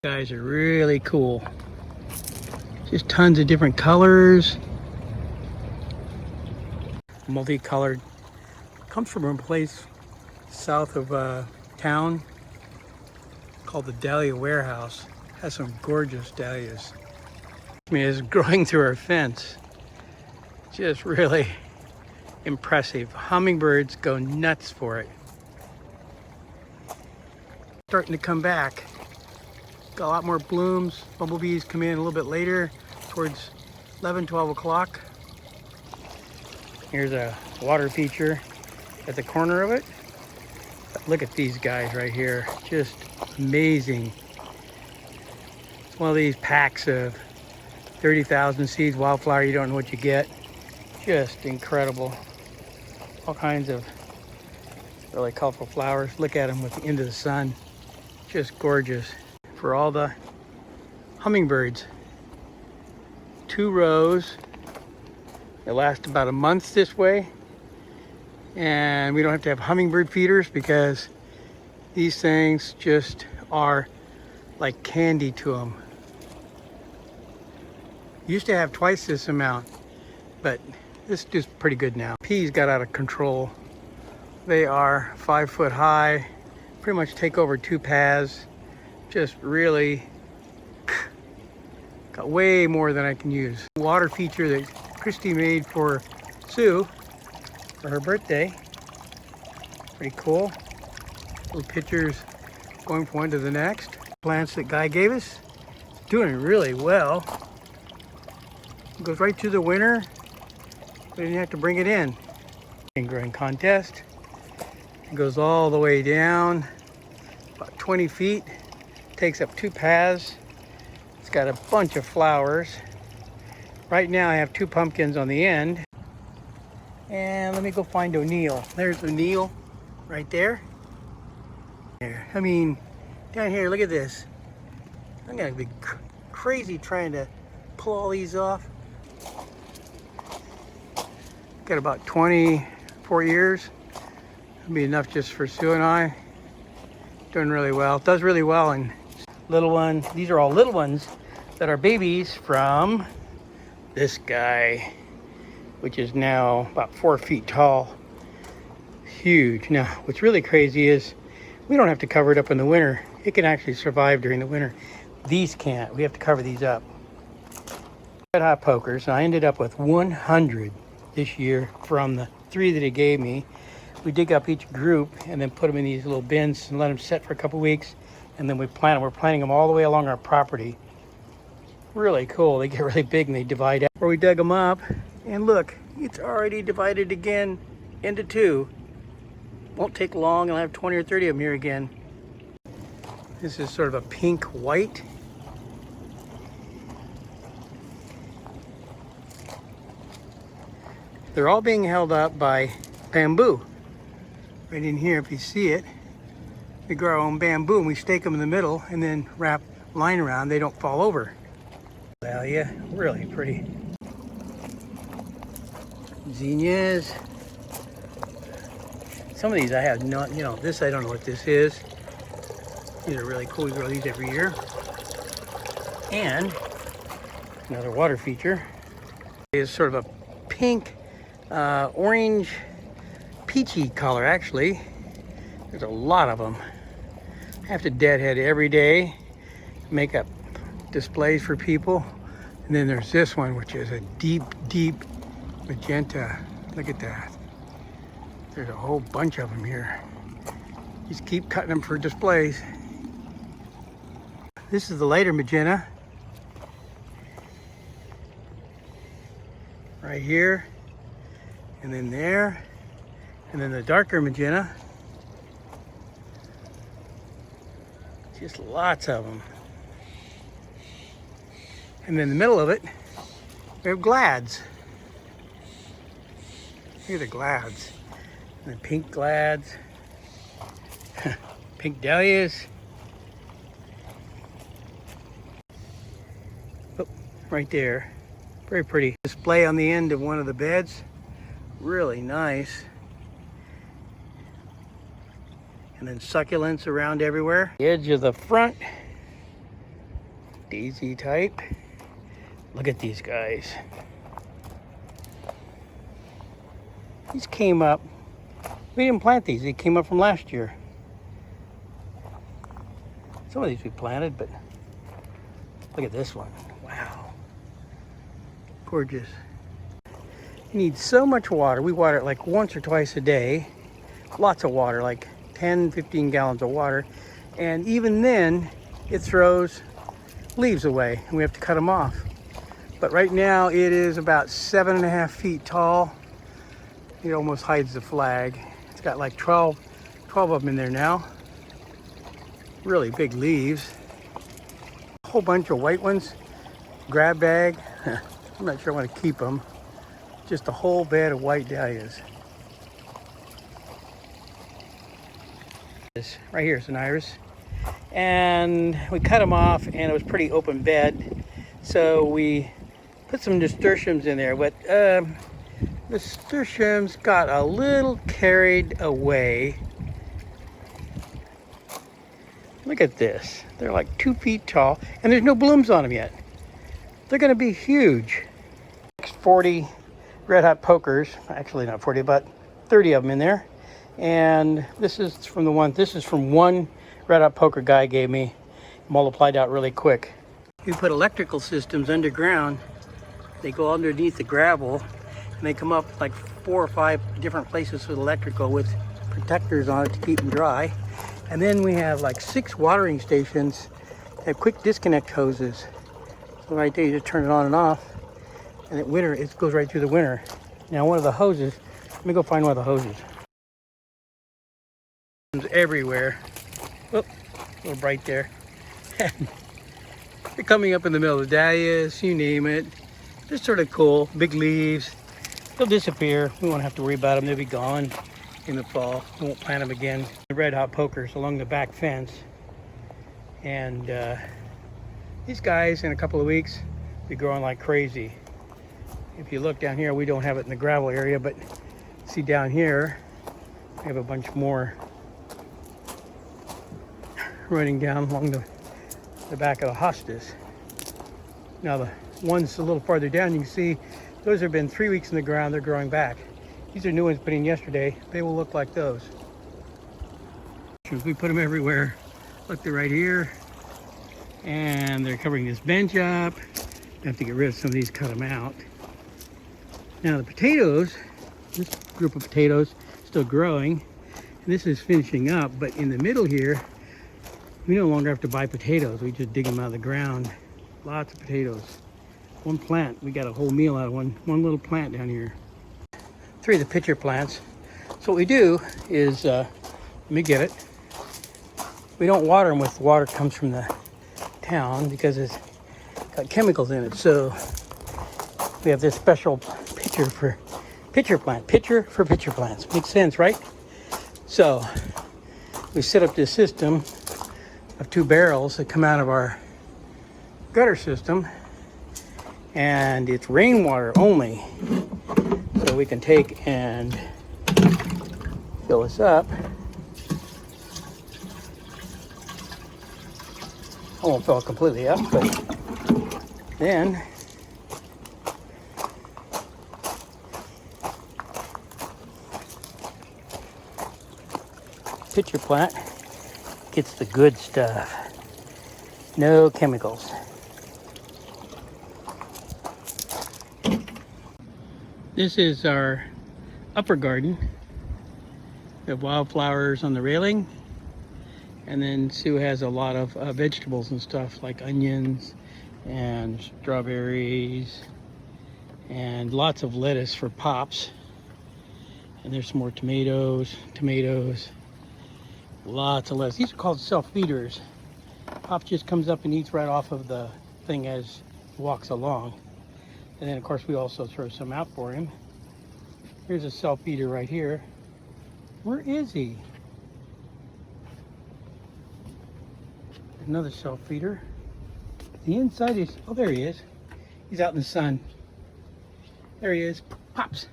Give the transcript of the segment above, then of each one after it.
Guys are really cool. Just tons of different colors. Multicolored. Comes from a place south of town called the Dahlia Warehouse. Has some gorgeous dahlias. I mean, it's growing through our fence. Just really impressive. Hummingbirds go nuts for it. Starting to come back. Got a lot more blooms. Bumblebees come in a little bit later, towards 11, 12 o'clock. Here's a water feature at the corner of it. Look at these guys right here. Just amazing. One of these packs of 30,000 seeds wildflower, you don't know what you get. Just incredible. All kinds of really colorful flowers. Look at them with the end of the sun. Just gorgeous. For all the hummingbirds. 2 rows. It lasts about a month this way. And we don't have to have hummingbird feeders because these things just are like candy to them. Used to have twice this amount, but this is just pretty good now. Peas got out of control. They are 5 foot high, pretty much take over 2 paths. Just really got way more than I can use. Water feature that Christy made for Sue for her birthday. Pretty cool. Little pictures going from one to the next. Plants that Guy gave us, doing really well. It goes right through the winter. We didn't have to bring it in. Growing contest. It goes all the way down, about 20 feet. Takes up 2 paths. It's got a bunch of flowers. Right now I have 2 pumpkins on the end. And let me go find O'Neill. There's O'Neill right there. I mean, down here, look at this. I'm gonna be crazy trying to pull all these off. Got about 24 years. That'll be enough just for Sue and I. Doing really well. It does really well in little ones. These are all little ones that are babies from this guy, which is now about 4 feet tall. Huge. Now, what's really crazy is we don't have to cover it up in the winter. It can actually survive during the winter. These can't. We have to cover these up. Red hot pokers. I ended up with 100 this year from the 3 that he gave me. We dig up each group and then put them in these little bins and let them set for a couple weeks, and then we plant them. We're planting them all the way along our property. Really cool. They get really big and they divide out. Where we dug them up, and look, it's already divided again into 2. Won't take long. I'll have 20 or 30 of them here again. This is sort of a pink white. They're all being held up by bamboo. Right in here, if you see it, we grow our own bamboo and we stake them in the middle and then wrap line around. They don't fall over. Dahlia, really pretty. Zinnias. Some of these I have not, this I don't know what this is. These are really cool. We grow these every year. And another water feature is sort of a pink, orange, peachy color actually. There's a lot of them. I have to deadhead every day, make up displays for people. And then there's this one, which is a deep, deep magenta. Look at that. There's a whole bunch of them here. Just keep cutting them for displays. This is the lighter magenta. Right here, and then there. And then the darker magenta. Just lots of them. And then in the middle of it, we have glads. Look at the glads. And the pink glads. Pink dahlias. Oh, right there. Very pretty. Display on the end of one of the beds. Really nice. And then succulents around everywhere. The edge of the front daisy type. Look at these guys. These came up. We didn't plant these. They came up from last year. Some of these we planted, but look at this one. Wow. Gorgeous. It needs so much water. We water it like once or twice a day. Lots of water, like 10, 15 gallons of water. And even then, it throws leaves away, and we have to cut them off. But right now, it is about 7.5 feet tall. It almost hides the flag. It's got like 12 of them in there now. Really big leaves. A whole bunch of white ones. Grab bag. I'm not sure I want to keep them. Just a whole bed of white dahlias. This right here is an iris. And we cut them off, and it was pretty open bed. So we put some nasturtiums in there, but nasturtiums got a little carried away. Look at this. They're like 2 feet tall, and there's no blooms on them yet. They're going to be huge. 40 red hot pokers, actually not 40, but 30 of them in there. And this is from one red hot poker guy gave me, multiplied out really quick. We put electrical systems underground. They go underneath the gravel, and they come up like 4 or 5 different places with electrical with protectors on it to keep them dry. And then we have like 6 watering stations that have quick disconnect hoses. So right there, you just turn it on and off, and it goes right through the winter. Now one of the hoses, let me go find one of the hoses. It's everywhere. Oh, a little bright there. They're coming up in the middle of the dahlias, you name it. They're sort of cool, big leaves. They'll disappear. We won't have to worry about them. They'll be gone in the fall. We won't plant them again. The red hot pokers along the back fence. And these guys in a couple of weeks be growing like crazy. If you look down here, we don't have it in the gravel area, but see down here, we have a bunch more running down along the back of the hostas. Now the ones a little farther down, you can see those have been 3 weeks in the ground. They're growing back. These are new ones put in yesterday. They will look like those. We put them everywhere. Look, they're right here, and they're covering this bench up. I have to get rid of some of these, cut them out. Now the potatoes, this group of potatoes still growing, and this is finishing up, but in the middle here, we no longer have to buy potatoes. We just dig them out of the ground. Lots of potatoes. One plant, we got a whole meal out of one little plant down here. 3 of the pitcher plants. So what we do is, let me get it. We don't water them with water that comes from the town because it's got chemicals in it. So we have this special pitcher for pitcher plants. Makes sense, right? So we set up this system of 2 barrels that come out of our gutter system, and it's rainwater only. So we can take and fill this up. I won't fill it completely up, but then pitcher plant gets the good stuff. No chemicals. This is our upper garden. We have wildflowers on the railing. And then Sue has a lot of vegetables and stuff like onions and strawberries and lots of lettuce for pops. And there's some more tomatoes. Lots of lettuce. These are called self-feeders. Pop just comes up and eats right off of the thing as he walks along. And then of course we also throw some out for him. Here's a self-feeder right here. Where is he? Another self-feeder. The inside is, oh, there he is. He's out in the sun. There he is. Pops.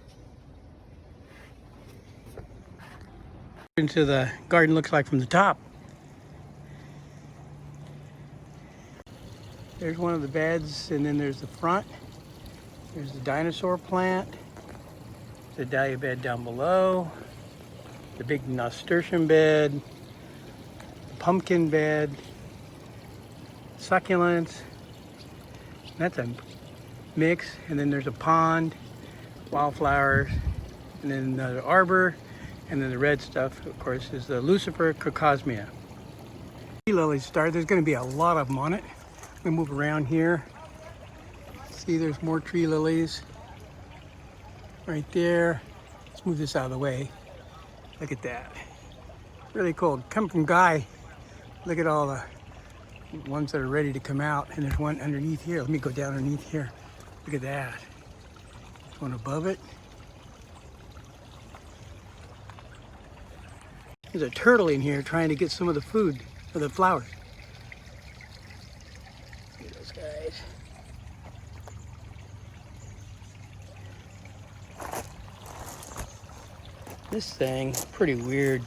Into the garden looks like from the top. There's one of the beds, and then there's the front. There's the dinosaur plant, the dahlia bed down below, the big nasturtium bed, the pumpkin bed, succulents. That's a mix, and then there's a pond, wildflowers, and then the arbor, and then the red stuff, of course, is the Lucifer Cocosmia. Tree lilies start. There's going to be a lot of them on it. I'm going to move around here. See, there's more tree lilies right there. Let's move this out of the way. Look at that. Really cool. Come from Guy. Look at all the ones that are ready to come out. And there's one underneath here. Let me go down underneath here. Look at that. There's one above it. There's a turtle in here trying to get some of the food for the flowers. Look at those guys. This thing, pretty weird.